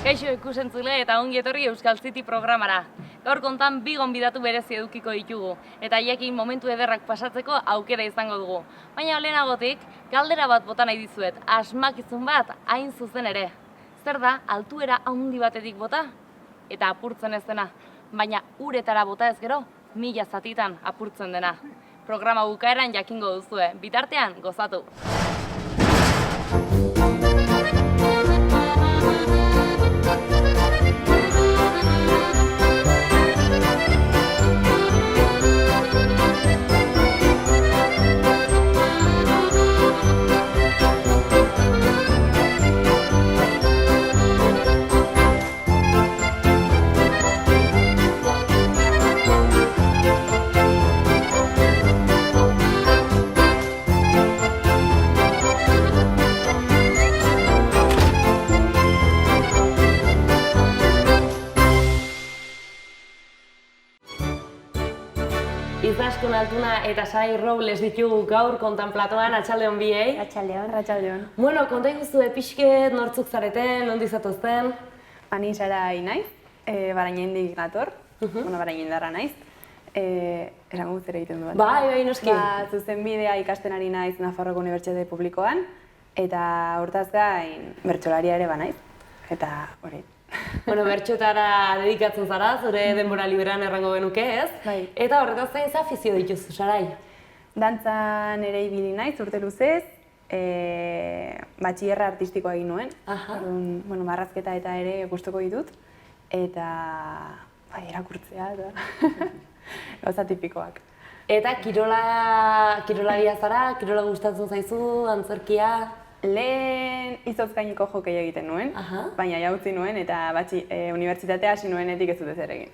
Kaixo ikusentzule eta ongi etorri Euskal City programara. Gaur kontan bi gonbidatu berezi edukiko ditugu, eta haiekin momentu ederrak pasatzeko aukera izango dugu. Baina lehenagotik, galdera bat bota nahi dizuet, asmakizun bat hain zuzen ere. Zer da, altuera handi batetik bota? Eta apurtzen ez dena, baina uretara bota ez gero, 1000 zatitan apurtzen dena. Programa bukaeran jakingo duzue, bitartean gozatu! Izaskun Altuna eta Sarai Robles ditugu gaur kontanplatoan, atxaldeon biei. Atxaldeon, atxaldeon. Bueno, konta iguzu pixket, nortzuk zareten, nondi zatozten? Ni Sarai naiz, Barainendik nator, Barainendarra naiz. Esango zer egiten du bat? Bai, noski. Zuzenbidea ikasten ari naiz Nafarroko Unibertsitate Publikoan, eta hortaz gain bertsolaria ere banaiz, eta hori. Bueno, bertxotara dedikatzen zara, zure denbora liberan errango genuke, ez? Bai. Eta horretaz gain ze afizio dituzu, Sarai? Dantzan ere ibili naiz, urte luzez, batxillerra artistikoa egin nuen. Orduan, marrazketa eta ere gustuko ditut, eta irakurtzea eta gauza tipikoak. Eta kirolaria zara, kirola gustatzen zaizu, antzerkia? Lehen izotz gaineko jokeia egiten nuen, baina jautzi nuen eta unibertsitatea hasi nuenetik ez dut ezer egin.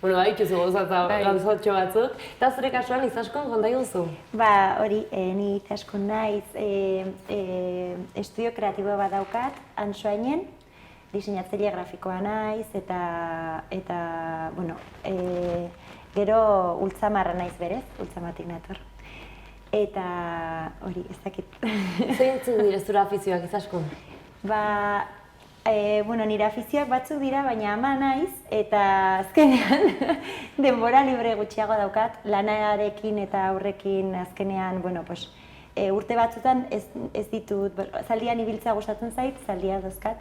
Bueno, haitxuzu gauzotxo batzuk. Eta zure kasuan Izaskun konta iguzu? Hori, ni Izaskun naiz, estudio kreatibo bat daukat, Antsoainen, diseinatzaile grafikoa naiz, eta gero ultzamarra naiz berez, ultzamatik nator. Eta hori, ez dakit. Zeintzuk dira zure afizioak, Izaskun? Nire afizioak batzuk dira, baina ama naiz, eta azkenean denbora libre gutxiago daukat, lanarekin eta aurrekin azkenean, urte batzutan ez ditut, zaldian ibiltzea gustatzen zait, zaldia dauzkat,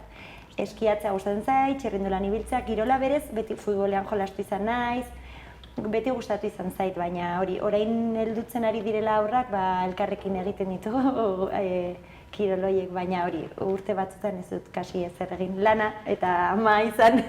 eskiatzea gustatzen zait, txirrindulan ibiltzea, kirola berez, beti futbolean jolastu izan naiz, beti gustatu izan zait, baina hori, orain heldutzen ari direla aurrak, elkarrekin egiten ditugu kiroloiek, baina hori, urte batzutan ez dut kasi ezer egin lana eta ama izan.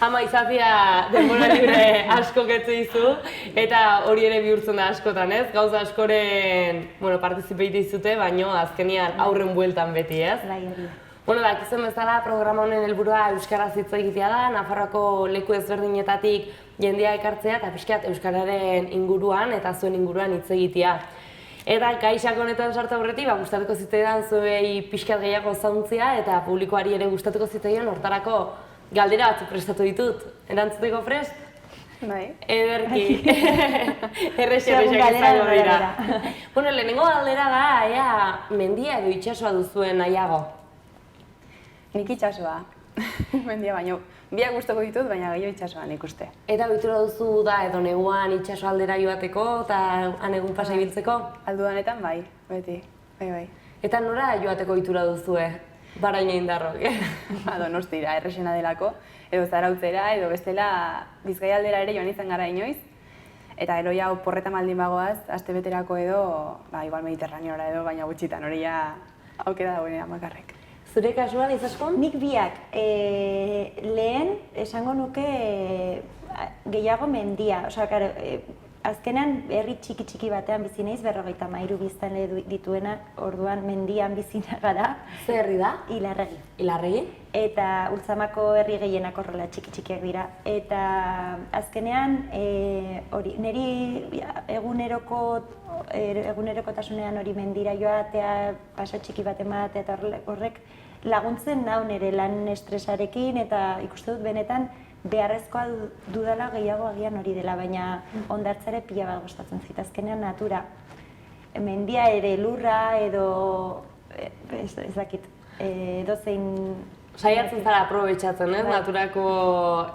Ama izatea denbora libre asko ketzu dizu, eta hori ere bihurtzen da askotan, ez? Gauza askoren partizipeitu izute, baina azkenian aurren bueltan beti, ez? Bai, hori. Dakizuen bezala programa honen helburua euskaraz hitz egitea da, Nafarroako leku ezberdinetatik jendea ekartzea eta pixkat euskararen inguruan eta zuen inguruan hitz egitea. Eta gaixak honetan sartu aurretik, gustatuko zitzaidan zuei pixkat gehiago zauntzia eta publikoari ere gustatuko zitzaidan hortarako galdera batzuk prestatu ditut. Erantzuteko prest? Bai. Ederki. Errexak izango dira. Lehenengo galdera da, ea mendia edo itsasoa duzuen nahiago? Nik itsasoa, mendia baino. Biak gustoko ditut, baina gehiago itsasoa nik uste. Eta ohitura duzu da edo neguan itsaso aldera joateko eta han egun pasa ibiltzeko? Aldudanetan bai, beti, bai. Eta nora joateko ohitura duzue, Barainendarrok? Donostira, errexena delako, edo Zarautzera, edo bestela Bizkaia aldera ere joan izan gara inoiz. Eta gero ja oporretan baldin bagoaz, astebeterako edo, igual Mediterraneora edo, baina gutxitan hori ja aukera dagoenean bakarrek. Zure kasuan, Izaskun? Nik biak. Lehen, esango nuke gehiago mendia. Azkenean, herri txiki batean bizi naiz, 53 biztanle dituena, orduan mendian bizina gara. Ze herri da? Ilarregi. Ilarregi? Eta Ultzamako herri gehienak horrela txikiak dira. Eta azkenean, niri egunerokotasunean hori mendira joatea, pasa txiki bat ematea eta horrek laguntzen nau nire lan estresarekin eta ikuste dut benetan beharrezkoa dudala gehiago agian hori dela, baina hondartzare pila bat gustatzen zait. Azkenean natura. Mendia ere lurra edo ez dakit, edozein Saiatzen zara aprobetxatzen, ez? Naturako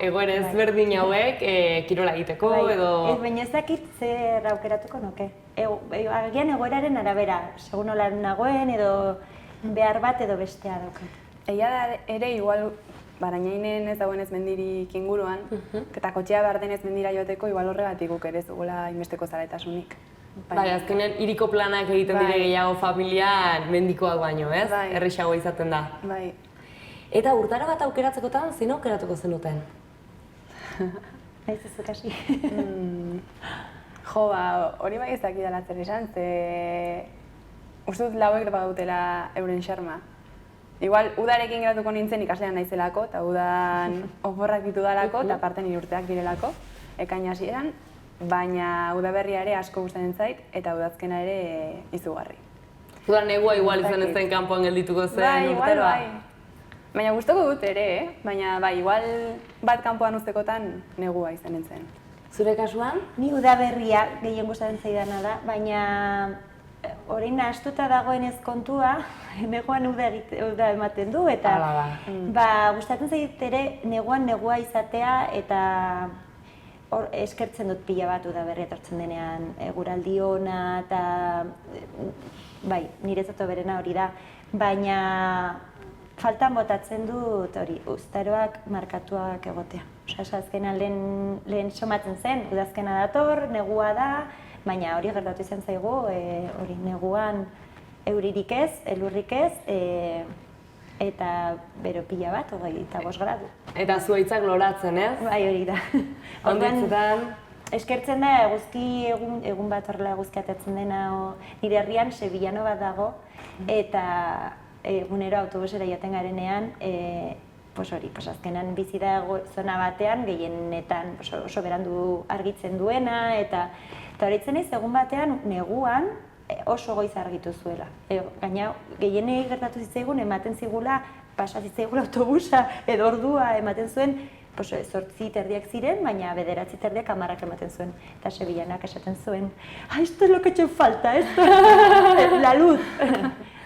egoera ezberdin hauek kirola egiteko edo... Ez, baina ez dakit zer aukeratuko nuke. Agian egoeraren arabera, segun nola nagoen edo behar bat edo bestea daukat. Egia da ere, igual, Barainainen ez dagoen ez mendirik inguruan, eta kotxea behar denez mendira joateko, igual horregatik guk ere ez dugula inbesteko zaletasunik. Bai, azkenean hiriko planak egiten dire gehiago familian mendikoak baino, ez? Errexago izaten da. Bai. Eta urtaro bat aukeratzekotan, zein aukeratuko zenuten? Naiz ez hasi. Jo, hori bai ez dakidala zer esan, ze... Uste dut lauek badutela euren xarma. Igual, udarekin geratuko nintzen ikaslean naizelako, eta udan oporrak ditu dalako, eta parte nire urteak direlako, ekaina hasieran, baina udaberria ere asko gustatzen zait, eta udazkena ere izugarri. Udan negua igual izan ez zen kanpoan geldituko zen urtaroa? Bai. Baina gustoko dut ere, baina bai, igual bat kanpoan uztekotan negua izanen zen. Zure kasuan? Ni udaberria gehien gustatzen zaidana da, baina orain nahastuta dagoenez kontua, neguan uda ematen du, eta gustatzen zait ere neguan negua izatea, eta eskertzen dut pila bat udaberria etortzen denean eguraldi ona, eta bai, niretzat berena hori da, baina faltan botatzen dut hori, uztaroak markatuak egotea. Osa, azkenan lehen somatzen zen, udazkena dator, negua da, baina hori gertatu izan zaigu, hori neguan euririk ez, elurrik ez, eta bero pila bat, 25 gradu. Eta zuhaitzak loratzen, ez? Bai, hori da. Onditzetan? Eskertzen da, eguzki egun bat horrela eguzki atatzen dena, nire herrian Sevillano bat dago, eta egunero autobusera joaten garenean, azkenan bizi da zona batean, gehienetan oso berandu argitzen duena, eta horitzen ez, egun batean neguan oso goiz argitu zuela. Gaina, gehienei gertatu zitzaigun, ematen zigula, pasa zitzaigula autobusa edo ordua ematen zuen, 8:30 ziren, baina 9:30 10 ematen zuen. Eta Sevillanak esaten zuen, esto es lo que te falta, esto, la luz.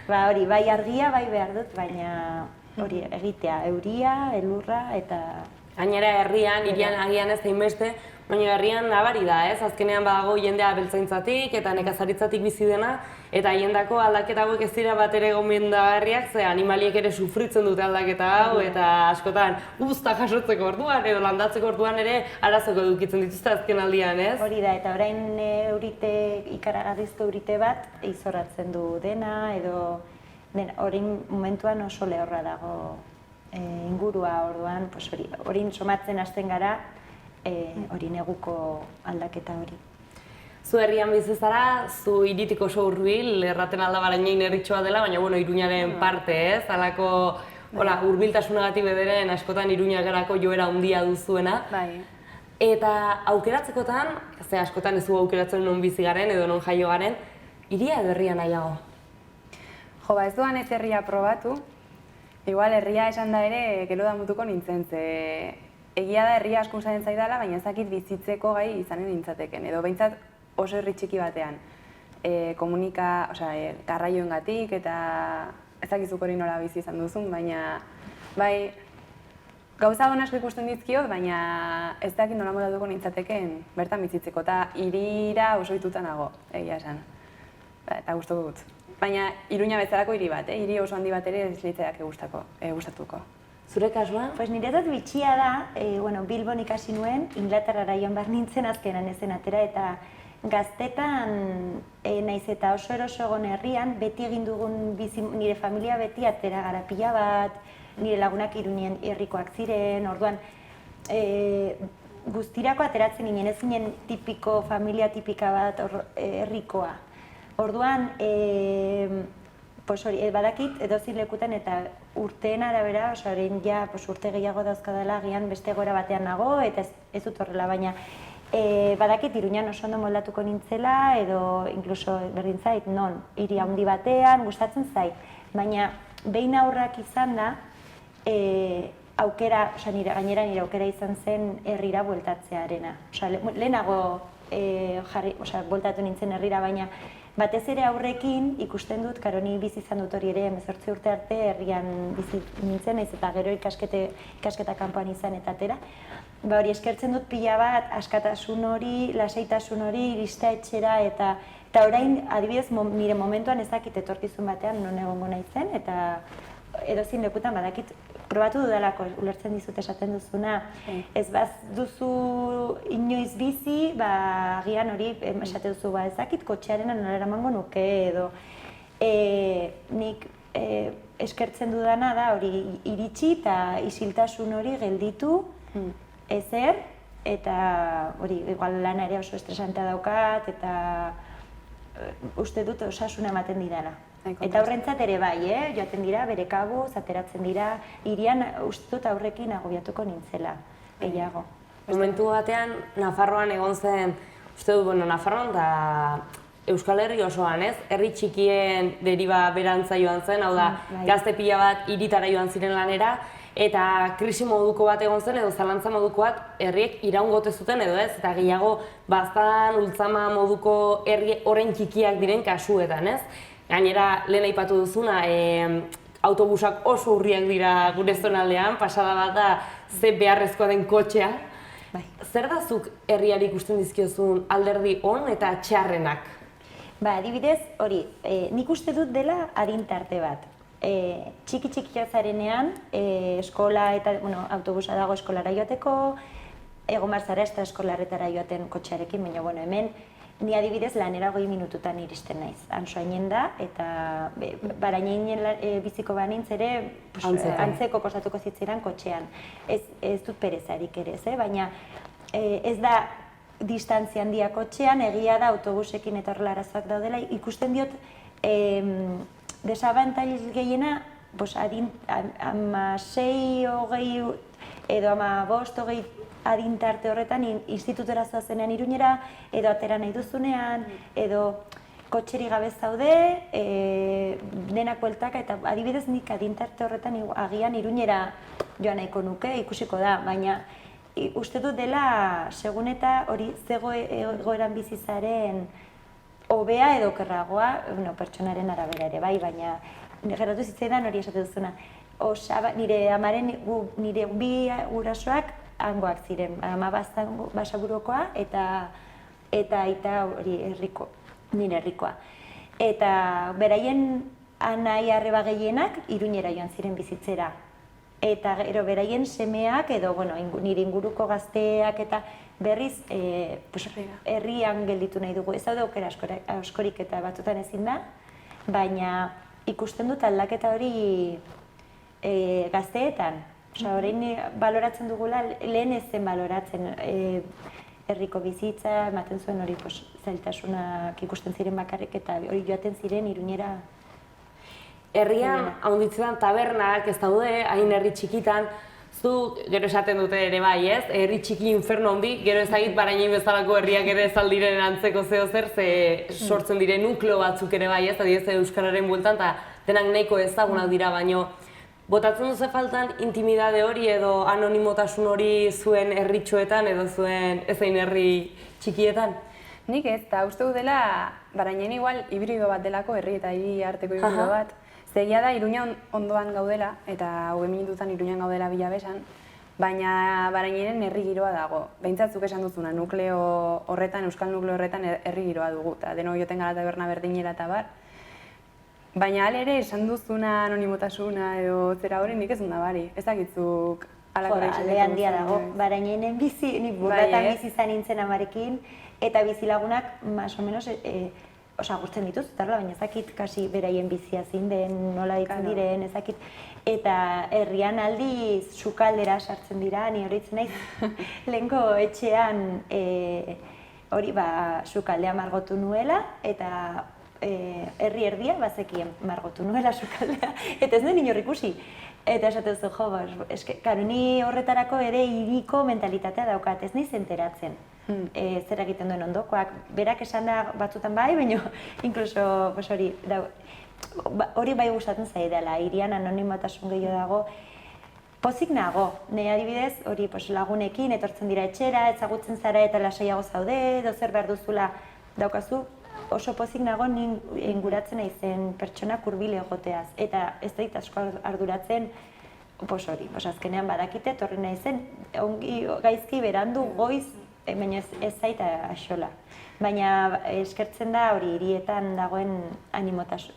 Ba hori, bai argia, bai behar dut, baina hori egitea, euria, elurra eta... Gainera herrian, hirian agian ez hainbeste, baina herrian nabari da, ez? Azkenean badago jendea abeltzaintzatik eta nekazaritzatik bizi dena, eta haiendako aldaketa hauek ez dira bat ere gomendagarriak, ze animaliek ere sufritzen dute aldaketa hau, eta askotan uzta jasotzeko orduan edo landatzeko orduan ere arazoko edukitzen dituzte azken aldian, ez? Hori da, eta orain ikaragarrizko eurite bat izorratzen du dena, edo orain momentuan oso lehorra dago ingurua orduan, hori somatzen hasten gara, hori neguko aldaketa hori. Zu herrian bizi zara, zu hiritik oso hurbil, erraten alda Barainain herritxoa dela, baina Iruñaren parte, ez? Halako hurbiltasunagatik bederen askotan Iruñagerako joera handia duzuena. Bai. Eta aukeratzekotan, ze askotan ez du aukeratzen non bizi garen edo non jaio garen, hiria edo herria nahiago? Jo, ez duan ez herria probatu, igual herria esan da ere gero damutuko nintzen, ze egia da herria asko usatzen zaidala, baina ez dakit bizitzeko gai izanen nintzateken, edo behintzat oso herri txiki batean. Garraioengatik eta ez dakizuk hori nola bizi izan duzun, baina bai, gauza hon asko ikusten dizkiot, baina ez dakit nola moldatuko nintzateken bertan bizitzeko, eta hirira oso ituta nago, egia esan. Eta gustoko dut. Baina Iruña bezalako hiri bat, hiri oso handi bat ere ez litzaidak gustatuko. Zure kasuan? Niretzat bitxia da, Bilbon ikasi nuen, Inglaterrara joan behar nintzen azkenan ezen atera, eta gaztetan naiz eta oso eroso egon herrian, beti egin dugun nire familia beti atera gara pila bat, nire lagunak Iruñen herrikoak ziren, orduan guztirako ateratzen ginen, ez ginen tipiko, familia tipika bat herrikoa. Orduan, badakit edozein lekutan eta urteen arabera, orain ja urte gehiago dauzkadala, agian beste egoera batean nago eta ez dut horrela, baina badakit Iruñan oso ondo moldatuko nintzela edo inkluso berdin zait, non, hiri handi batean, gustatzen zait. Baina behin aurrak izan da, gainera nire aukera izan zen herrira bueltatzearena. Lehenago bueltatu nintzen herrira, baina batez ere aurrekin ikusten dut, karo ni bizi izan dut hori ere, 18 urte arte herrian bizi nintzen, naiz eta gero ikasketa kanpoan izan eta atera. Ba hori eskertzen dut pila bat, askatasun hori, lasaitasun hori, irista etxera eta orain adibidez nire momentuan ez dakit etorkizun batean non egongo naizen eta edozein lekutan badakit probatu dudalako, ulertzen dizut esaten duzuna, ez baz duzu inoiz bizi, agian hori esate duzu, ez dakit kotxearen nola eramango nuke edo nik eskertzen dudana da hori iritsi eta isiltasun hori gelditu ezer eta hori igual lana ere oso estresantea daukat eta uste dut osasuna ematen didala. Eta aurrentzat ere bai, joaten dira, bere kabuz, ateratzen dira, hirian uste dut aurrekin agobiatuko nintzela, gehiago. Momentu batean, Nafarroan egon zen, uste dut, Nafarroan eta Euskal Herri osoan, ez? Herri txikien deriba berantza joan zen, hau da, gazte pila bat hiritara joan ziren lanera, eta krisi moduko bat egon zen, edo zalantza moduko bat, herriek iraungote zuten edo ez, eta gehiago baztan, ultzama moduko herri horren txikiak diren kasuetan, ez? Gainera, lehen aipatu duzuna, autobusak oso urriak dira gure zonaldean, pasada bat da ze beharrezkoa den kotxea. Zer da zuk herriari ikusten dizkiozun alderdi on eta txarrenak? Adibidez, hori, nik uste dut dela adintarte bat. Txiki-txikia zarenean, eskola eta autobusa dago eskolara joateko, egon barzara eskolarretara joaten kotxearekin, baina hemen ni adibidez lanera 20 minututan iristen naiz. Antsoainen da, eta Barainainen biziko banintz ere antzeko kostatuko zitzaidan kotxean. Ez dut perezarik ere, baina ez da distantzia handia kotxean, egia da autobusekin eta horrela arazoak daudela, ikusten diot desabantail gehiena 16, 20 edo 15, 20 adintarte horretan institutora zoazenean Iruñera, edo atera nahi duzunean, edo kotxeri gabe zaude, denak bueltaka, eta adibidez nik adintarte horretan agian Iruñera joan nahiko nuke, ikusiko da, baina uste dut dela segun eta hori zego egoeran bizizaren hobea edo okerragoa, pertsonaren arabera ere bai, baina geratu zitzaidan hori esate duzuna. Nire amaren, nire bi gurasoak hangoak ziren, ama Basaburukoa eta aita hori nire herrikoa. Eta beraien anai arreba gehienak Iruñera joan ziren bizitzera. Eta gero beraien semeak edo nire inguruko gazteak eta berriz herrian gelditu nahi dugu. Ez daude aukera askorik eta batutan ezin da, baina ikusten dut aldaketa hori gazteetan. Orain baloratzen dugula, lehen ez zen baloratzen herriko bizitza, ematen zuen hori zailtasunak ikusten ziren bakarrik eta hori joaten ziren Iruñera. Herrian haunditzetan tabernak ez daude, hain herri txikitan, zu gero esaten dute ere bai, ez? Herri txiki inferno handi, gero ezagit Barainain bezalako herriak ere ez aldiren antzeko zeozer, ze sortzen diren nukleo batzuk ere bai, ez? Adibidez euskararen bueltan, eta denak nahiko ezagunak dira, baino botatzen duzu faltan intimidade hori edo anonimotasun hori zuen herritxoetan edo zuen ezein herri txikietan? Nik ez, eta uste dut dela Barainain igual hibrido bat delako, herri eta hiri arteko hibrido bat. Zegia da Iruña ondoan gaudela, eta 20 minututan Iruñan gaudela Bilabesan, baina Barainainen herri giroa dago. Behintzat zuk esan duzuna, nukleo horretan, euskal nukleo horretan herri giroa dugu, eta denok joten gara taberna berdinera eta bar. Baina ere esan duzuna anonimotasuna edo zera hori nik ez dut nabari, ez dakitzuk alako da alde handia dago, Barainainen bizi, nik burratan bizi izan nintzen amarekin, eta bizilagunak, más o menos, gusten dituz, baina ezakit kasi beraien bizia zein den, nola ditzen diren, ezakit. Eta herrian aldiz sukaldera sartzen dira, ni horitzen naiz, lehenko etxean hori sukaldea margotu nuela, eta herri erdia bazekien margotu nuela sukaldea, eta ez nuen inor ikusi. Eta esate duzu, karo, ni horretarako ere hiriko mentalitatea daukat, ez niz enteratzen. Zer egiten duen ondokoak, berak esan da batzutan bai, baina inkluso hori bai gustatzen zaidala, hirian anonimotasun gehiago dago. Pozik nago, nahi adibidez, hori lagunekin etortzen dira etxera, ezagutzen zara eta lasaiago zaude, edo zer behar duzula daukazu, oso pozik nago ni inguratzen naizen pertsona hurbil egoteaz. Eta ez dit asko arduratzen hori, azkenean badakite, etorri naizen, ongi gaizki berandu goiz, baina ez zait axola. Baina eskertzen da hori hirietan dagoen anonimotasun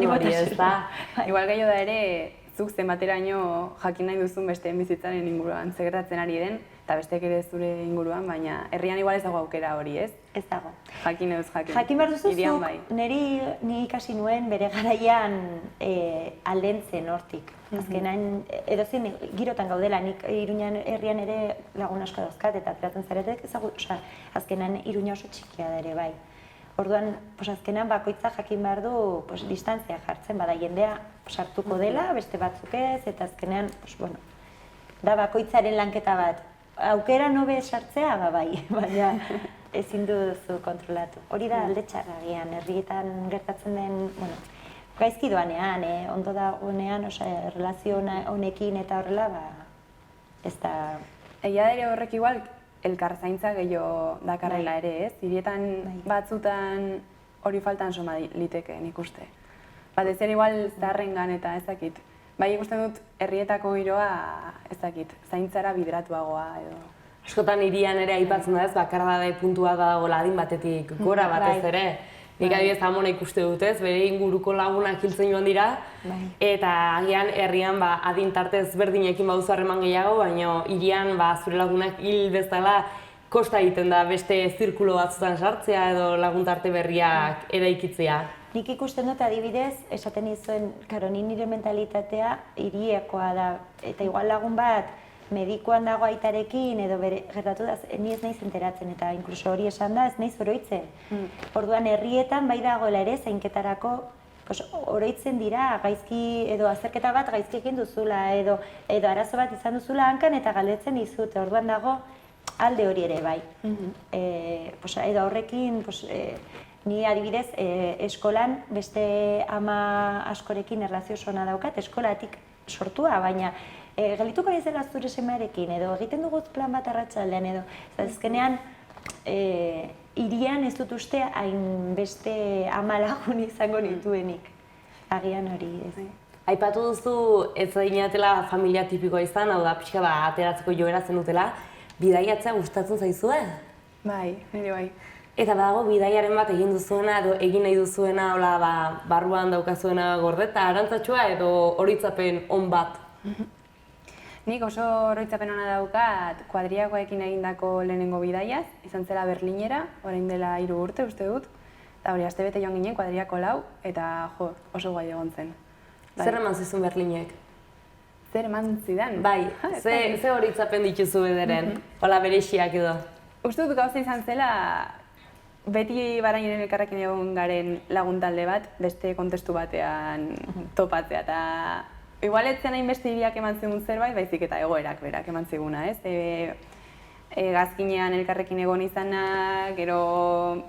hori, ez da? Igual gehiago da ere, zuk zenbateraino jakin nahi duzun besteen bizitzaren inguruan segertatzen ari den, eta besteek ere zure inguruan, baina herrian igual ez dago aukera hori, ez? Ez dago. Jakin edo jakin. Jakin behar duzu Hirian zuk, bai. ni ikasi nuen bere garaian aldentzen hortik. Azkenan, edozein girotan gaudela, nik Iruñan herrian ere lagun asko dauzkat eta ateratzen zaretek, azkenan Iruña oso txikia da ere bai. Orduan, azkenan bakoitza jakin behar du distantzia jartzen, bada jendea sartuko dela, beste batzuk ez, eta azkenean, da bakoitzaren lanketa bat. Aukera nobe sartzea, bai, baina ezin duzu kontrolatu. Hori da alde txarra agian, herrietan gertatzen den, gaizki doanean, ondo dagoenean, relazio honekin eta horrela, ez da... Egia ere horrek igual, elkarzaintza gehiago dakarrela ere, ez? Hirietan batzutan hori faltan soma liteke, nik uste. Batez ere igual zaharrengan eta ez dakit. Bai ikusten dut herrietako giroa, ez dakit, zaintzara bideratuagoa edo... Askotan hirian ere aipatzen da ez, bakardade puntua dagoela adin batetik gora batez ere. Nik adibidez Amona ikuste dut ez, bere inguruko lagunak hiltzen joan dira, eta agian herrian adin tarte ezberdinekin baduzu harreman gehiago, baina hirian zure lagunak hil bezala kosta egiten da beste zirkulo batzutan sartzea edo lagun tarte berriak eraikitzea. Nik ikusten dut adibidez, esaten izuen, nire mentalitatea hiriekoa da, eta igual lagun bat medikuan dago aitarekin edo gertatu da, ni ez naiz enteratzen eta inkluso hori esan da, ez naiz oroitzen. Orduan herrietan bai dagoela ere zainketarako oroitzen dira gaizki edo azterketa bat gaizki egin duzula edo arazo bat izan duzula hankan eta galdetzen dizute. Orduan dago alde hori ere bai. Edo horrekin ni adibidez eskolan beste ama askorekin erlazio sona daukat, eskolatik sortua, baina gelituko naizela zure semearekin edo egiten dugu plan bat arratsaldean edo azkenean hirian ez dut uste hainbeste ama lagun izango nituenik. Agian hori ez. Aipatu duzu ez zinatela familia tipikoa izan, hau da pixka ateratzeko joera zenutela, bidaiatzea gustatzen zaizue? Bai, nire bai. Eta badago bidaiaren bat egin duzuena edo egin nahi duzuena barruan daukazuena gordeta, arantzatxua edo horitzapen on bat? Nik oso oroitzapen ona daukat kuadriakoekin egindako lehenengo bidaiaz, izan zela Berlinera, orain dela 3 urte uste dut, eta hori astebete joan ginen kuadriako 4 eta oso guai egon zen. Zer eman zizun Berlinek? Zer eman zidan? Bai, ze horitzapen dituzu bederen, hola bereixiak edo? Uste dut gauza izan zela, beti barainen elkarrekin egon garen lagun talde bat, beste kontestu batean topatzea, eta igual etzen hainbeste hiriak eman zigun zerbait, baizik eta egoerak berak eman ziguna, ez? Gazkinean elkarrekin egon izanak, gero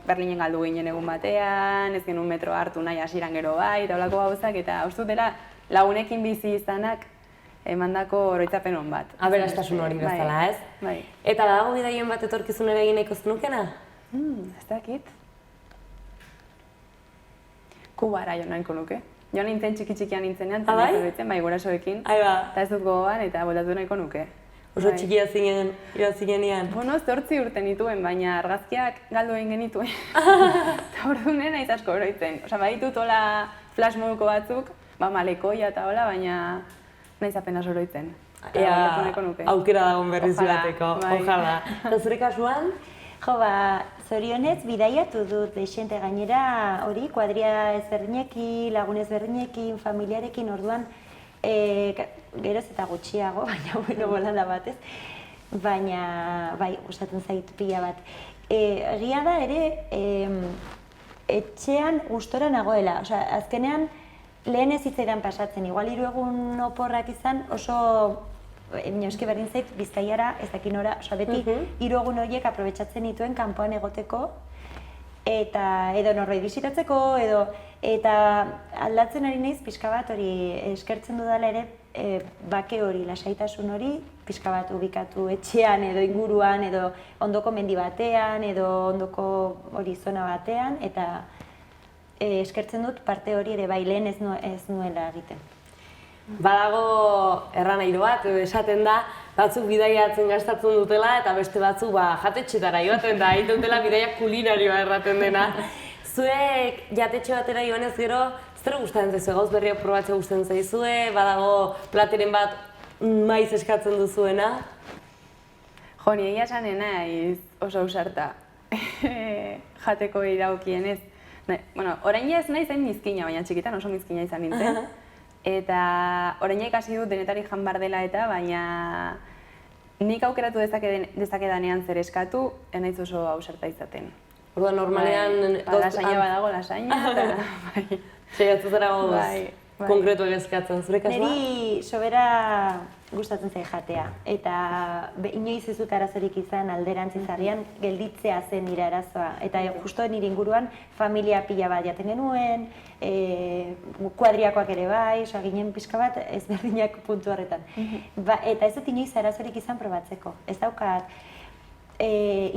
Berlinen galdu ginen egun batean, ez genuen metro hartu nahi hasieran gero bai, eta holako gauzak, eta uste dut dela lagunekin bizi izanak emandako oroitzapen on bat. Aberastasun hori bezala, ez? Bai. Eta badago bidaien bat etorkizunera egin nahiko zenukena? Ez dakit. Kubara jo nahiko nuke. Jo nintzen txiki-txikian nintzenean, bai gurasoekin. Eta ez dut gogoan eta bolatu nahiko nuke. Oso txikia zinen, irazinean? Bueno, 8 urte nituen, baina argazkiak galdu egin genituen. Eta orduan naiz asko oroitzen. Baditut hola flash moduko batzuk, malekoia eta hola, baina naiz apenas oroitzen. Ea, aukera dagoen berriz bateko, ojala. Eta zure kasuan? Jo, zorionez, bidaiatu dut desente gainera hori, kuadria ezberdinekin, lagun ezberdinekin, familiarekin, orduan geroz eta gutxiago, baina bolanda batez, baina bai, gustatzen zait pila bat. Egia da ere, etxean gustora nagoela, azkenean lehen ez zitzaidan pasatzen, igual 3 egun oporrak izan oso eski berdin zait, Bizkaiara, ez dakin ora, beti 3 egun horiek aprobetxatzen dituen kanpoan egoteko, eta edo norbait bisitatzeko, eta aldatzen ari naiz pixka bat hori eskertzen dudala ere bake hori, lasaitasun hori, pixka bat ubikatu etxean edo inguruan edo ondoko mendi batean edo ondoko hori zona batean, eta eskertzen dut parte hori ere bai lehen ez nuela egiten. Badago erranailu bat, esaten da, batzuk bidaiatzen gastatzen dutela eta beste batzuk jatetxetara joaten da, egiten dutela bidaia kulinarioa erraten dena. Zuek jatetxe batera joanez gero, zer gustatzen zaizu, gauz berriak probatzea gustatzen zaizue, badago plateren bat maiz eskatzen duzuena? Jo, ni egia esan naiz oso ausarta jateko iragokienez. Bueno, orain ez naiz hain mizkina, baina txikitan oso mizkina izan nintzen. Eta orain ikasi dut denetarik jan behar dela eta, baina nik aukeratu dezakedanean zer eskatu, naiz oso ausarta izaten. Orduan, normalean... Lasaina badago, lasaina, eta bai. Saiatu zara goz konkretuak eskatzen, zure kasua? Neri sobera gustatzen zait jatea, eta inoiz ez dut arazorik izan alderantziz harrian gelditzea zen nire arazoa. Eta justo nire inguruan familia pila bat jaten genuen, kuadriakoak ere bai, ginen pixka bat ezberdinak puntu horretan. Eta ez dut inoiz arazorik izan probatzeko. Ez daukat,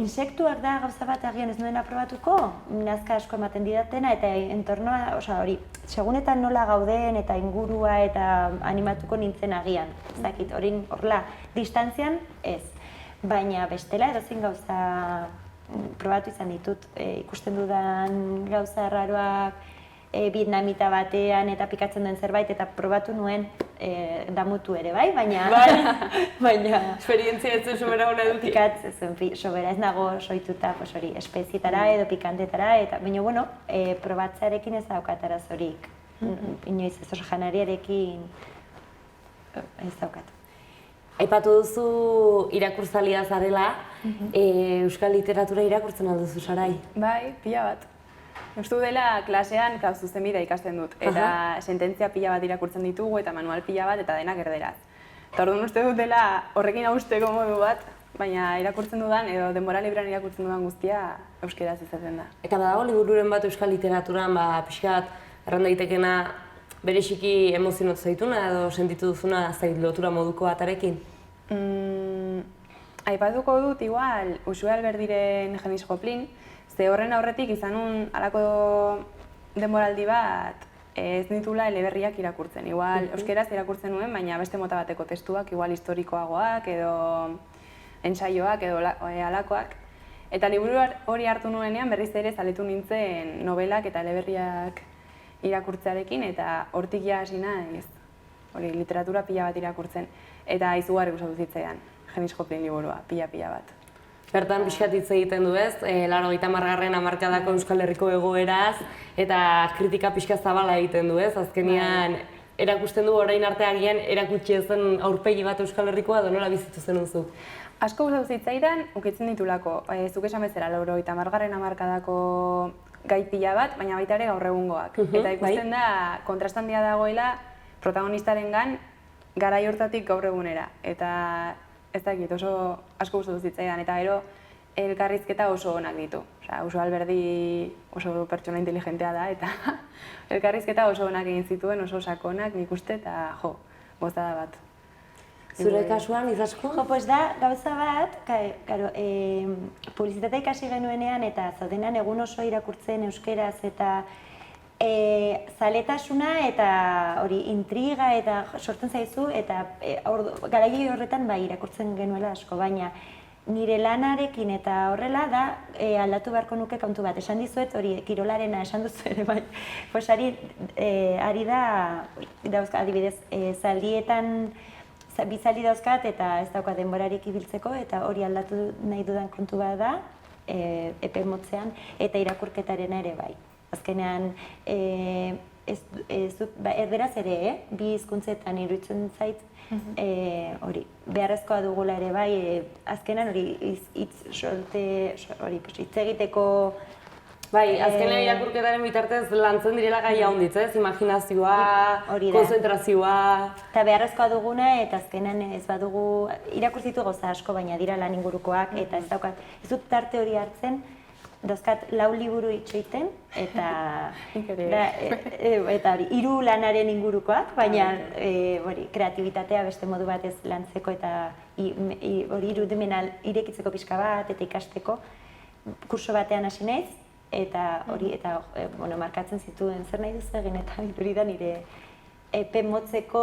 insektuak da gauza bat agian ez nuena probatuko, nazka asko ematen didatena eta entornoa, hori, segunetan nola gauden eta ingurua eta animatuko nintzen agian. Ez dakit, horrela, distantzian ez. Baina bestela edozein gauza probatu izan ditut. Ikusten dudan gauza raroak, vietnamita batean eta pikatzen duen zerbait eta probatu nuen damutu ere bai, baina... Esperientzia ez zen sobera hona eduki. Pikatzen sobera ez nago soituta hori espezietara edo pikantetara, eta baina, bueno, probatzearekin ez daukat arazorik. Inoiz ez oso janariarekin ez daukat. Aipatu duzu irakurtzailea zarela, euskal literatura irakurtzen alduzu, Sarai? Bai, pila bat. Uste dela klasean zuzenbidea ikasten dut, eta sententzia pila bat irakurtzen ditugu eta manual pila bat eta denak erderaz. Eta orduan uste dut dela horrekin hausteko modu bat, baina irakurtzen dudan edo denbora librean irakurtzen dudan guztia euskeraz izaten da. Eta badago libururen bat euskal literaturan, pixkat erran daitekena bereziki emozionatu zaituna edo sentitu duzuna zait lotura moduko batarekin? Aipatuko dut igual Uxue Alberdiren Janis Joplin, ze horren aurretik izan halako denboraldi bat ez ditula eleberriak irakurtzen. Igual euskeraz irakurtzen nuen, baina beste mota bateko testuak, igual historikoagoak edo ensaioak edo halakoak. Eta liburu hori hartu nuenean berriz ere zaletu nintzen nobelak eta eleberriak irakurtzearekin eta hortik ja hasi naiz literatura pila bat irakurtzen. Eta izugarri gustatu zitzaidan Janis Joplin liburua, pila bat. Bertan pixkat hitz egiten du ez, 80. hamarkadako Euskal Herriko egoeraz eta kritika pixka zabala egiten du ez, azkenean erakusten du orain arte agian erakutsi zen aurpegi bat Euskal Herrikoa edo nola bizitu zenuzu? Asko gustatu zitzaidan ukitzen ditulako, zuk esan bezala 80. hamarkadako gai pila bat, baina baita ere gaur egungoak. Eta ikusten da kontrastandia dagoela protagonistarengan garai hortatik gaur egunera. Eta ez dakit, oso asko gustatu zitzaidan, eta gero elkarrizketa oso onak ditu. Uxue Alberdi oso pertsona inteligentea da, eta elkarrizketa oso onak egin zituen, oso sakonak nik uste, eta gozada bat. Zure kasuan, Izaskun? Pues da, gauza bat, publizitatea ikasi genuenean eta zaudenan egun oso irakurtzen euskeraz eta zaletasuna eta hori intriga eta sortzen zaizu eta garai horretan bai irakurtzen genuela asko, baina nire lanarekin eta horrela da aldatu beharko nuke kontu bat. Esan dizuet hori kirolarena esan duzu ere bai. Pues ari da, adibidez, zaldietan bi zaldi dauzkat eta ez daukat denborarik ibiltzeko eta hori aldatu nahi dudan kontu bat da epe motzean eta irakurketarena ere bai. Azkenean, erderaz ere, bi hizkuntzetan iruditzen zait, hori, beharrezkoa dugula ere bai, azkenean hori hitz egiteko... Bai, azkenean irakurketaren bitartez lantzen direla gai handitz, ez? Imaginazioa, konzentrazioa... Eta beharrezkoa duguna eta azkenean ez badugu irakurtzitu gauza asko, baina dira lan ingurukoak eta ez daukat. Ez dut tarte hori hartzen, dauzkat 4 liburu itxoiten, eta Nik ere. eta hori, 3 lanaren ingurukoak, baina hori, kreatibitatea beste modu batez lantzeko eta hori irudimena irekitzeko pixka bat eta ikasteko kurso batean hasi naiz, eta hori, eta markatzen zituen zer nahi duzu egin, eta hori da nire epe motzeko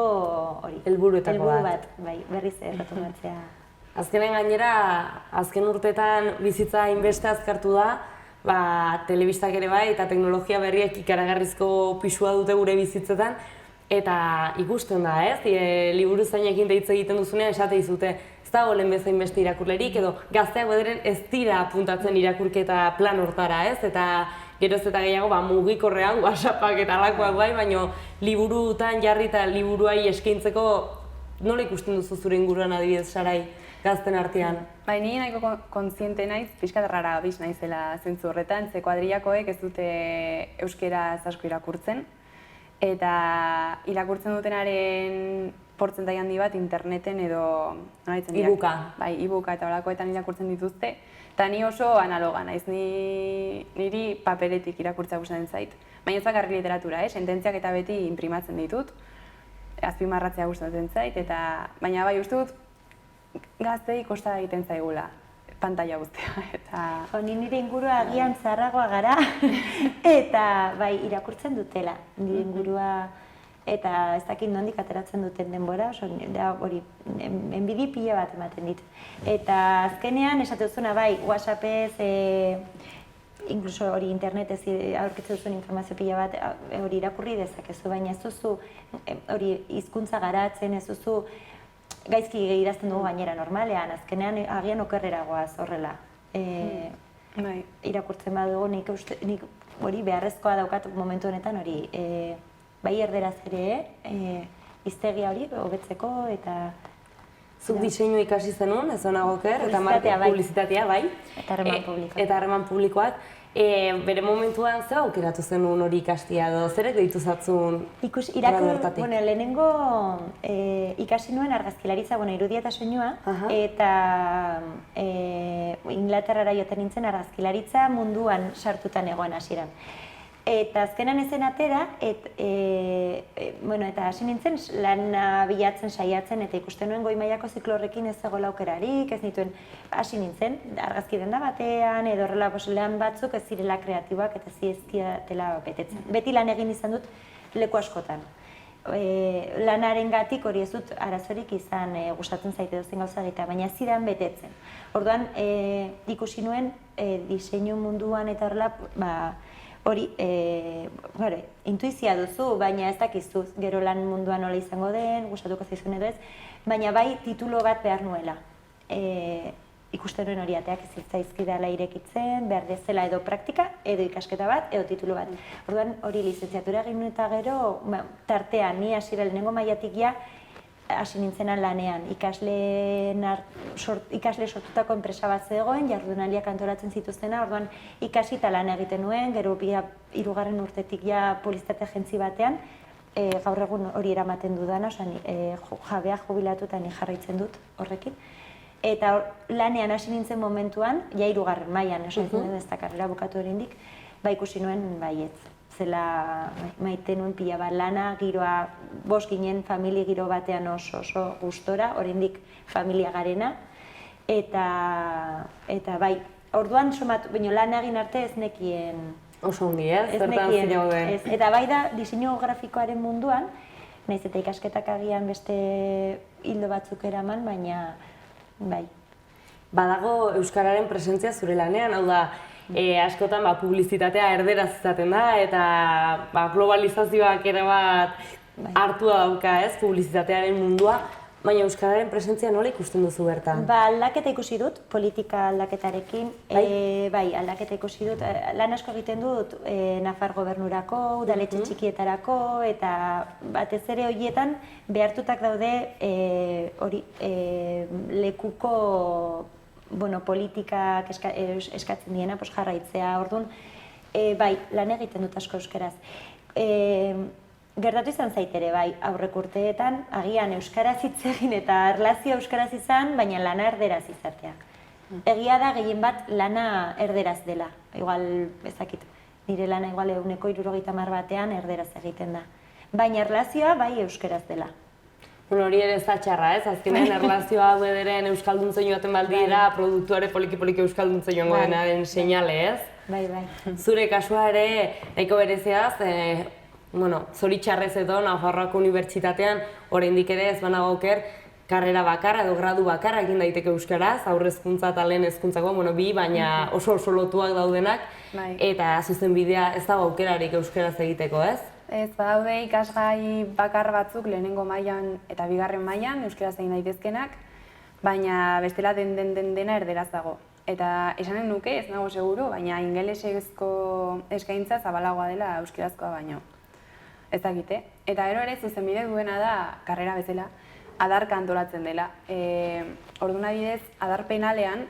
hori. Helburuetako bat. Bai, berriz erretomatzea. Azkenen gainera, azken urteetan bizitza hainbeste azkartu da, telebistak ere bai eta teknologia berriek ikaragarrizko pisua dute gure bizitzetan, eta ikusten da, ez? Liburu zainekin deitz egiten duzunean esate dizute, ez dago lehen bezain beste irakurlerik, edo gazteak bederen ez dira apuntatzen irakurketa plan hortara, ez? Eta geroz eta gehiago mugikorrean, WhatsAppak eta alakoak bai, baina liburutan jarri eta liburuai eskaintzeko nola ikusten duzu zure inguruan adibidez, Sarai, gazten artean? Bai, ni nahiko kontziente naiz, pixkat rara biz naizela zentzu horretan, ze kuadrillakoek ez dute euskeraz asko irakurtzen, eta irakurtzen dutenaren portzentai handi bat interneten edo e-booka. Bai, e-booka eta holakoetan irakurtzen dituzte, eta ni oso analoga naiz, niri paperetik irakurtzea gustatzen zait. Baina ez bakarrik literatura, sententziak eta beti inprimatzen ditut, azpimarratzea gustatzen zait, eta baina bai uste dut gaztei kosta egiten zaigula pantaila guztia, eta... Ni nire ingurua agian zaharragoa gara, eta bai irakurtzen dutela nire ingurua, eta ez dakit nondik ateratzen duten denbora, hori, enbidi pila bat ematen dit. Eta azkenean, esate duzuna bai, WhatsAppez, inkluso hori internetez aurkitzen duzuen informazio pila bat hori irakurri dezakezu, baina ez duzu hori hizkuntza garatzen, ez duzu gaizki idazten dugu gainera normalean, azkenean agian okerrera goaz horrela. Irakurtzen badugu nik hori beharrezkoa daukat momentu honetan hori bai erderaz ere, hiztegia hori hobetzeko eta... Zuk diseinua ikasi zenun, ez onago oker, eta publizitatea, bai. Eta harreman publikoak. Eta harreman publikoak. Bere momentuan ze aukeratu zenun hori ikastia edo, zerek deitu zatzun gradu hortatik? Lehenengo ikasi nuen argazkilaritza, irudia eta soinua, eta Inglaterrara joaten nintzen argazkilaritza munduan sartutan egoan hasieran. Eta azkenan ezen atera, eta hasi nintzen lana bilatzen, saiatzen, eta ikusten nuen goi mailako ziklo horrekin ez zegoela aukerarik, ez nituen hasi nintzen, argazki denda batean, edo horrela lan batzuk ez zirela kreatiboak eta zizkiatela betetzen. Beti lan egin izan dut leku askotan. Lanaren gatik hori ez dut arazorik izan gustatzen zaite dozen gauza egitea, baina ez zidan betetzen. Orduan ikusi nuen diseinu munduan eta horrela, hori, intuizia duzu, baina ez dakizu gero lan munduan nola izango den, gustatuko zaizun edo ez, baina bai titulo bat behar nuela. Ikusten nuen hori ateak ez zaizkidala irekitzen, behar dezela edo praktika, edo ikasketa bat, edo titulu bat. Orduan hori lizentziatura egin eta gero, tartean, ni hasiera lehenengo mailatik ja, hasi nintzenan lanean. Ikasle sortutako enpresa bat zegoen, jardunaldiak antolatzen zituztena, orduan ikasi eta lan egiten nuen, gero 3. urtetik ja publizitate agentzi batean, gaur egun hori eramaten dudana, jabea jubilatu eta ni jarraitzen dut horrekin. Eta lanean hasi nintzen momentuan, ja 3. mailan, esatzen ez da karrera bukatu erindik, ikusi nuen baietz. Zela maite nuen pila bat lana, giroa, 5 ginen familia giro batean oso gustora, oraindik familia garena, eta bai, orduan somatu, baina lan egin arte ez nekien... Oso hundi, zertan zinauden. Eta bai da, diseinu grafikoaren munduan, nahiz eta ikasketak agian beste hildo batzuk eraman, baina bai. Badago euskararen presentzia zure lanean, hau da, askotan publizitatea erderaz izaten da, eta globalizazioak ere bat hartua dauka, publizitatearen mundua, baina euskararen presentzia nola ikusten duzu bertan? Aldaketa ikusi dut, politika aldaketarekin, bai, aldaketa ikusi dut, lan asko egiten dut Nafar gobernurako, udaletxe txikietarako, eta batez ere horietan behartutak daude lekuko politikak eskatzen diena jarraitzea, orduan, bai, lan egiten dut asko euskeraz. Gertatu izan zaitere, bai, aurreko urteetan, agian euskaraz hitz egin eta erlazioa euskaraz izan, baina lana erderaz izatea. Egia da gehien bat lana erderaz dela. igual, ezakit, nire lana igual 170 batean erderaz egiten da. Baina erlazioa bai euskeraz dela. Bueno, hori ere ez da txarra, ez? Azkenean erlazioa bederen euskalduntzen joaten baldira, produktuare poliki-poliki euskalduntzen joango denaren seinale, ez? Bai. Zure kasua ere, nahiko bereziaz, zoritxarrez edo Nafarroako Unibertsitatean, oraindik ere ez banago oker, karrera bakarra edo gradu bakarra egin daiteke euskaraz, aurrezkuntza eta lehen hezkuntzako, bi, baina oso lotuak daudenak, eta zuzenbidea ez dago aukerarik euskaraz egiteko, ez? Ez, badaude ikasgai bakar batzuk lehenengo mailan eta bigarren mailan euskaraz egin daitezkenak, baina bestela dena erderaz dago. Eta esanen nuke, ez nago seguru, baina ingelesezko eskaintza zabalagoa dela euskarazkoa baino. Ez dakite. Eta gero ere zuzenbide duena da, karrera bezala, adarka antolatzen dela. Orduan adibidez, adar penalean,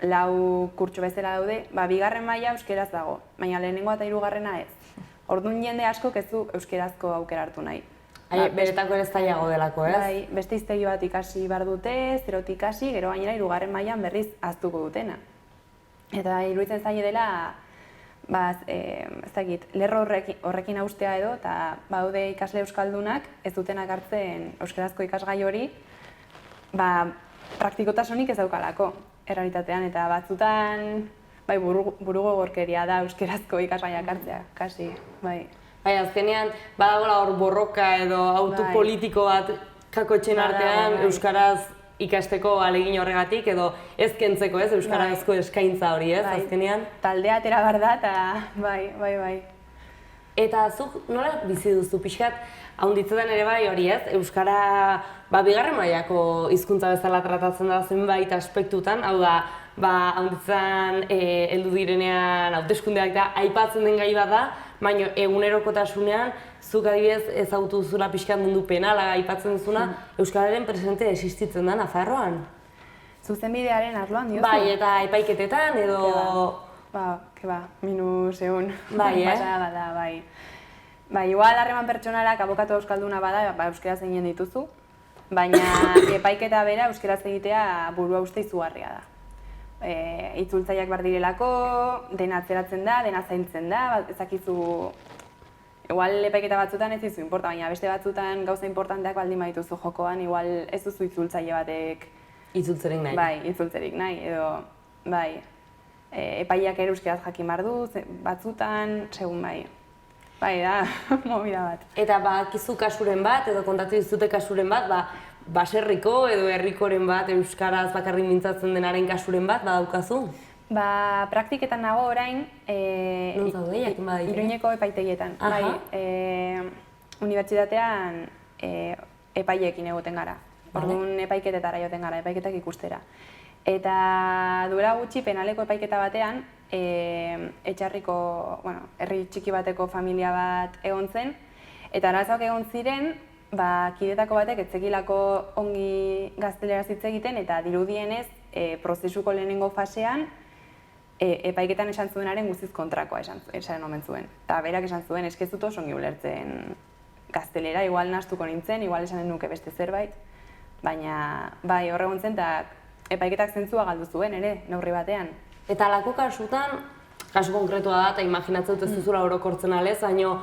4 kurtso bezala daude, bigarren maila euskaraz dago, baina lehenengoa eta 3. ez. Orduan jende askok ez du euskarazko aukera hartu nahi. Beretako ere ez zailago delako, ez? Bai, beste hiztegi bat ikasi behar dute, zerotik ikasi, gero gainera 3. mailan berriz ahaztuko dutena. Eta iruditzen zaie dela, ez dakit, lerro horrekin haustea edo, eta badaude ikasle euskaldunak ez dutenak hartzen euskarazko ikasgai hori, praktikotasunik ez daukalako errealitatean, eta batzutan burugogorkeria da euskarazko ikasgaiak hartzea, kasi, bai. Bai, azkenean, badagoela hor borroka edo autu politiko bat kakotxen artean euskaraz ikasteko ahalegin horregatik edo ez kentzeko, ez, euskarazko eskaintza hori, ez, azkenean? Taldea atera behar da, eta bai. Eta zuk nola bizi duzu pixkat, haunditzetan ere bai hori, ez, euskara bigarren mailako hizkuntza bezala tratatzen da zenbait aspektutan, hau da, haunditzetan heldu direnean hauteskundeak da aipatzen den gai bat da, baina egunerokotasunean zuk adibidez ezagutu duzula pixkat mundu penala aipatzen duzuna, euskararen presente existitzen da Nafarroan? Zuzenbidearen arloan diozu? Bai, eta epaiketetan edo... minus egun. Bai, Pasada da, bai. Igual harreman pertsonalak abokatu euskalduna bada, euskaraz egin dituzu, baina epaiketa bera euskaraz egitea burua uste izugarria da. Itzultzaileak behar direlako, dena atzeratzen da, dena zaintzen da, ezakizu... Igual epaiketa batzutan ez dizu inporta, baina beste batzutan gauza importanteak baldin badituzu jokoan, igual ez duzu itzultzaile batek... Itzultzerik nahi. Bai, itzultzerik nahi, edo... Bai, epaileak ere euskaraz jakin behar du, batzutan, segun bai. Bai, da, movida bat. Eta bakizu kasuren bat, edo kontatu dizute kasuren bat, baserriko edo herrikoren bat, euskaraz bakarrik mintzatzen denaren kasuren bat, badaukazu? Praktiketan nago orain... Non zaude, jakin badaiteke? Iruñeko epaitegietan. Bai, unibertsitatean epaileekin egoten gara. Orduan epaiketetara joten gara, epaiketak ikustera. Eta duela gutxi penaleko epaiketa batean, etxarriko, herri txiki bateko familia bat egon zen, eta arazoak egon ziren, kidetako batek etzekilako ongi gazteleraz hitz egiten, eta dirudienez, prozesuko lehenengo fasean, epaiketan esan zuenaren guztiz kontrakoa esan omen zuen. Eta berak esan zuen, ez dut oso ongi ulertzen gaztelera, igual nahastuko nintzen, igual esanen nuke beste zerbait, baina bai horregon zen, eta epaiketak zentzua galdu zuen ere, neurri batean. Eta alako kasutan, kasu konkretua da, eta imaginatzen dut ez duzula orokortzen alez, baina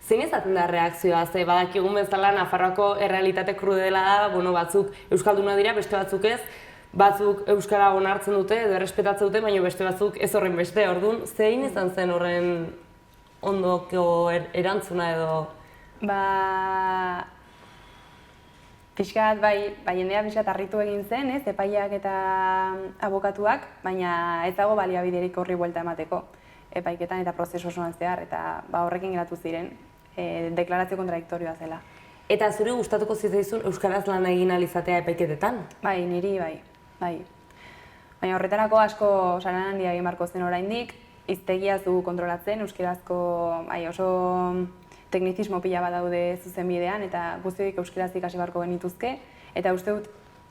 zein izaten da reakzioa, ze badakigun bezala Nafarroako errealitate krudela da, batzuk euskalduna dira, beste batzuk ez, batzuk euskara onartzen dute edo errespetatzen dute, baina beste batzuk ez horren beste, orduan, zein izan zen horren ondoko erantzuna edo? Pixkat, jendea pixkat harritu egin zen, epaileak eta abokatuak, baina ez dago baliabiderik horri buelta emateko epaiketan eta prozesu osoan zehar, eta horrekin geratu ziren, deklarazio kontradiktorioa zela. Eta zuri gustatuko zitzaizun euskaraz lan egin ahal izatea epaiketetan? Bai, niri bai. Baina horretarako asko saran handia egin beharko zen oraindik, hiztegia zu kontrolatzen, euskarazko oso teknizismo pila bat daude zuzenbidean, eta guztioik euskaraz ikasi beharko genituzke, eta uste dut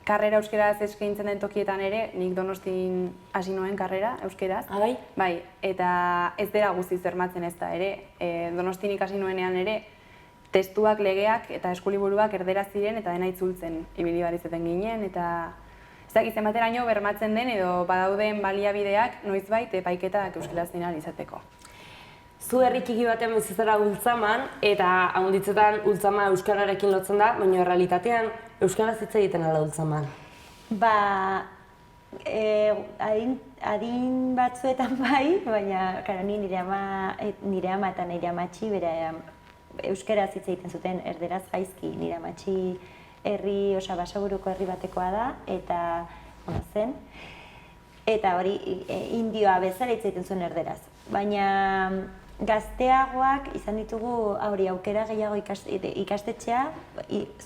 karrera euskaraz eskaintzen den tokietan ere, nik Donostin hasi nuen karrera euskaraz. Bai? Bai, eta ez dela guztiz bermatzen ez da ere, Donostin ikasi nuenean ere, testuak, legeak eta eskuliburuak erderaz ziren eta dena itzultzen ibili barizeten ginen, eta ez dakit zenbateraino bermatzen den edo badauden baliabideak noizbait epaiketak euskaraz egin ahal izateko. Zu herri txiki batean bizi zara Ultzaman, eta handitzetan Ultzama euskararekin lotzen da, baina realitatean euskaraz hitz egiten ala Ultzaman. Ba, adin batzuetan bai, baina ni nire ama eta nire amatxi bera euskaraz hitz egiten zuten erderaz gaizki. Nire amatxi herri, Basaburuko herri batekoa da, eta zen. Eta hori indioa bezala hitz egiten zuen erderaz. Baina gazteagoak izan ditugu aukera gehiago ikastetxea,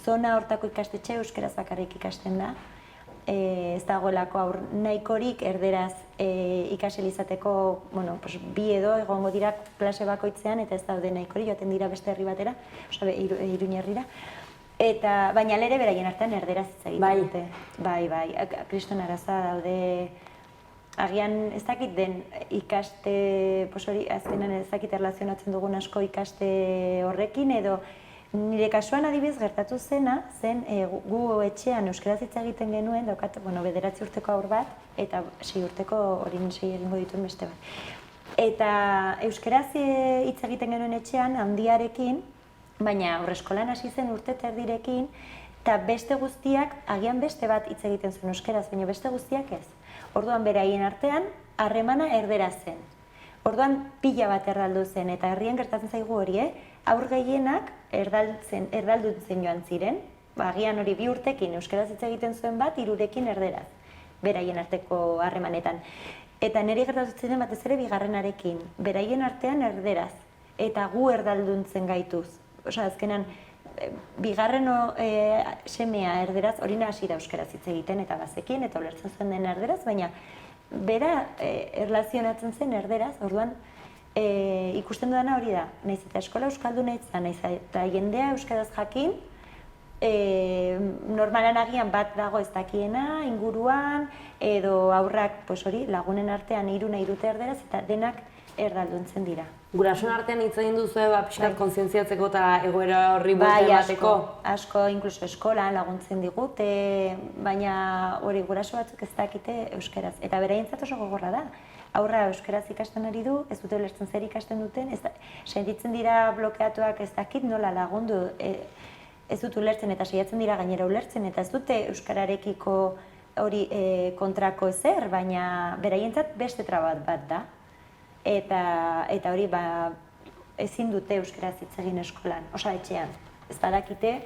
zona hortako ikastetxea euskaraz bakarrik ikasten da. Ez dagoelako aur nahikorik erderaz ikasel izateko, bi edo egongo dira klase bakoitzean eta ez daude nahikorik, joaten dira beste herri batera, Iruña herrira. Baina lere beraien artean erderaz hitz egiten dute. Bai, kriston arazoa daude. Agian ez dakit den ikaste, azkenan ez dakit erlazionatzen dugun asko ikaste horrekin, edo nire kasuan adibidez gertatu zena, zen gu etxean euskaraz hitz egiten genuen, daukat 9 urteko haur bat, eta 6 urteko horin 6 egingo dituen beste bat. Eta euskaraz hitz egiten genuen etxean handiarekin, baina aurreskolan hasi zen urte eta erdirekin, eta beste guztiak, agian beste bat hitz egiten zuen euskaraz, baina beste guztiak ez. Orduan beraien artean, harremana erderaz zen. Orduan pila bat erdaldu zen, eta herrian gertatzen zaigu hori, aur gehienak erdaldutzen joan ziren, agian hori 2 urtekin euskaraz hitz egiten zuen bat, 3 urekin erderaz, beraien arteko harremanetan. Eta niri gertatzen zen batez ere bigarrenarekin, beraien artean erderaz, eta gu erdalduntzen gaituz. Azkenan, bigarren semea erderaz, hori hasi da euskaraz hitz egiten eta bazekin, eta ulertzen zuen den erderaz, baina bera erlazionatzen zen erderaz, orduan ikusten dudana hori da, nahiz eta eskola euskalduna izan, nahiz eta jendea euskaraz jakin, normalan agian bat dago ez dakiena, inguruan, edo aurrak lagunen artean 3 dute erderaz, eta denak erdalduntzen dira. Gurasoen artean hitz egin duzu pixkat kontzientziatzeko eta egoera horri buelta emateko? Bai, asko, inkluso eskolan laguntzen digute, baina hori guraso batzuk ez dakite euskaraz. Eta beraientzat oso gogorra da. Aurra euskaraz ikasten ari du, ez dute ulertzen zer ikasten duten, sentitzen dira blokeatuak ez dakit nola lagundu, ez dut ulertzen eta saiatzen dira gainera ulertzen, eta ez dute euskararekiko hori kontrako ezer, baina beraientzat beste traba bat da. Eta hori ezin dute euskaraz hitz egin eskolan, etxean. Ez badakite,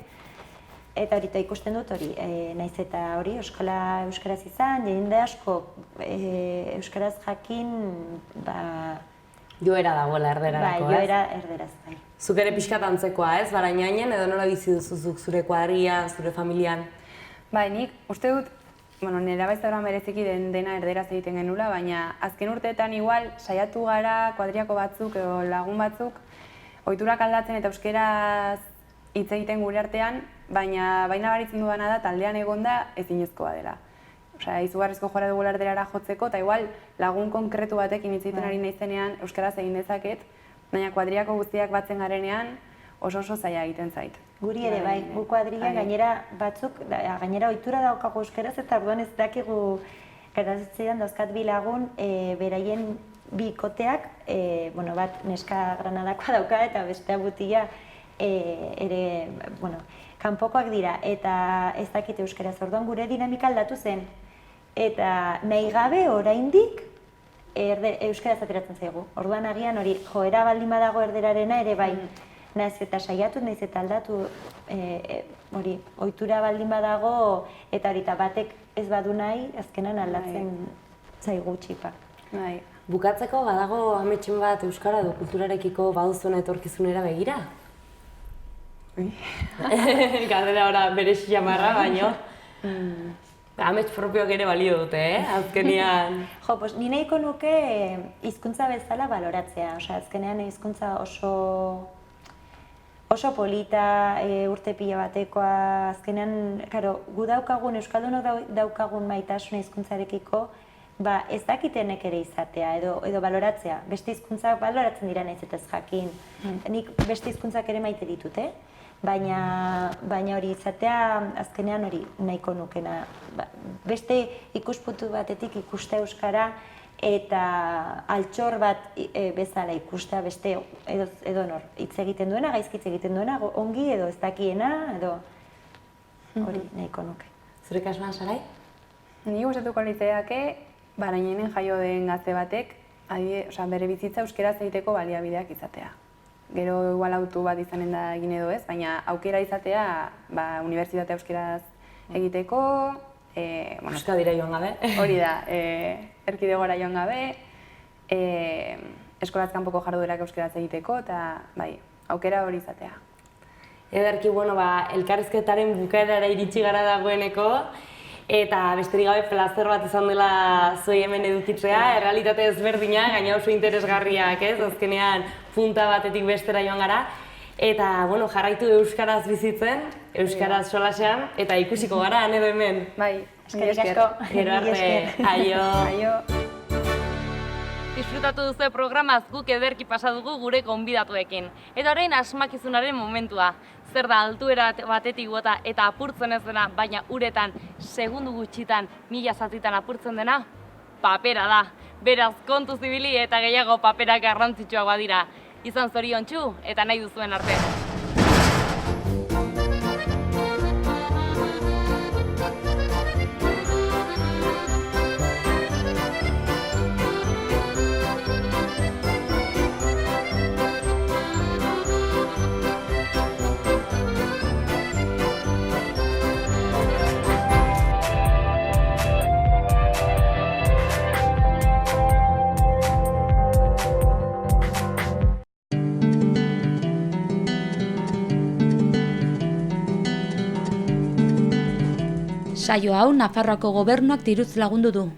eta hori ikusten dut hori, nahiz eta hori eskola euskaraz izan, jende asko euskaraz jakin, joera dagoela erderarako, ez? Bai, joera erderaz, bai. Zuk ere pixkat antzekoa, ez? Barainainen edo nola bizi duzuzuk zure kuadrian, zure familian? Bai, nik uste dut, nire abaiztaura mereziki dena erderaz egiten genula, baina azken urteetan igual saiatu gara kuadriako batzuk edo lagun batzuk ohiturak aldatzen eta euskeraz hitz egiten gure artean, baina baritzen dudana da taldean egonda ezinezkoa dela. Izugarrizko joara dugu erderara jotzeko, eta igual lagun konkretu batekin hitz egiten ari naizenean euskaraz egin dezaket, baina kuadriako guztiak batzen garenean oso zaila egiten zait. Guri ere bai, gu kuadrian gainera batzuk, gainera ohitura daukagu euskaraz, eta orduan ez dakigu gertatzen dauzkat bi lagun, beraien bikoteak, bat neska Granadakoa dauka eta bestea butila ere, kanpokoak dira, eta ez dakite euskaraz. Orduan gure dinamika aldatu zen, eta nahi gabe oraindik euskaraz ateratzen zaigu. Orduan agian hori joera baldin badago erderarena ere bai, nahiz eta saiatu, nahiz eta aldatu hori ohitura baldin badago, eta hori batek ez badu nahi, azkenan aldatzen zaigu txipa. Bukatzeko badago ametsen bat euskara edo kulturarekiko baduzuen etorkizunera begira? Galdera ora berez jamarra baino. Amets propioak ere balio dute, azkenean. Jo, ni nahiko nuke hizkuntza bezala baloratzea. Azkenean hizkuntza oso polita, urte pila batekoa, azkenean, gu daukagun, euskaldunok daukagun maitasuna hizkuntzarekiko, ez dakitenek ere izatea edo baloratzea. Beste hizkuntzak baloratzen dira nahiz eta ez jakin. Nik beste hizkuntzak ere maite ditut, baina hori izatea azkenean hori nahiko nukena beste ikuspuntu batetik ikustea euskara eta altxor bat bezala ikustea beste edonor hitz egiten duena, gaizki hitz egiten duena, ongi edo ez dakiena, edo hori nahiko nuke. Zure kasuan, Sarai? Ni gustatuko litzaidake Barañainen jaio den gazte batek bere bizitza euskeraz egiteko baliabideak izatea. Gero igual autu bat izanen da egin edo ez, baina aukera izatea unibertsitatea euskeraz egiteko, Euskadira joan gabe. hori da, erkidegora joan gabe, eskolaz kanpoko jarduerak euskeraz egiteko, eta bai, aukera hori izatea. Ederki, elkarrizketaren bukaerara iritsi gara dagoeneko, eta besterik gabe plazer bat izan dela zuei hemen edukitzea, errealitate ezberdina, gaina oso interesgarriak, ez? Azkenean punta batetik bestera joan gara. Eta, jarraitu euskaraz bizitzen, euskaraz solasean, eta ikusiko gara, edo hemen. Bai, Eskerrik asko. Gero arte, aio. Aio. Disfrutatu duzu programaz guk ederki pasa dugu gure gonbidatuekin. Eta orain asmakizunaren momentua. Zer da altuera batetik bota eta apurtzen ez dena, baina uretan segundu gutxitan 1000 zatitan apurtzen dena? Papera da. Beraz, kontuz ibili eta gehiago paperak garrantzitsuak badira. Izan zoriontsu eta nahi duzuen arte. Saio hau Nafarroako Gobernuak diruz lagundu du.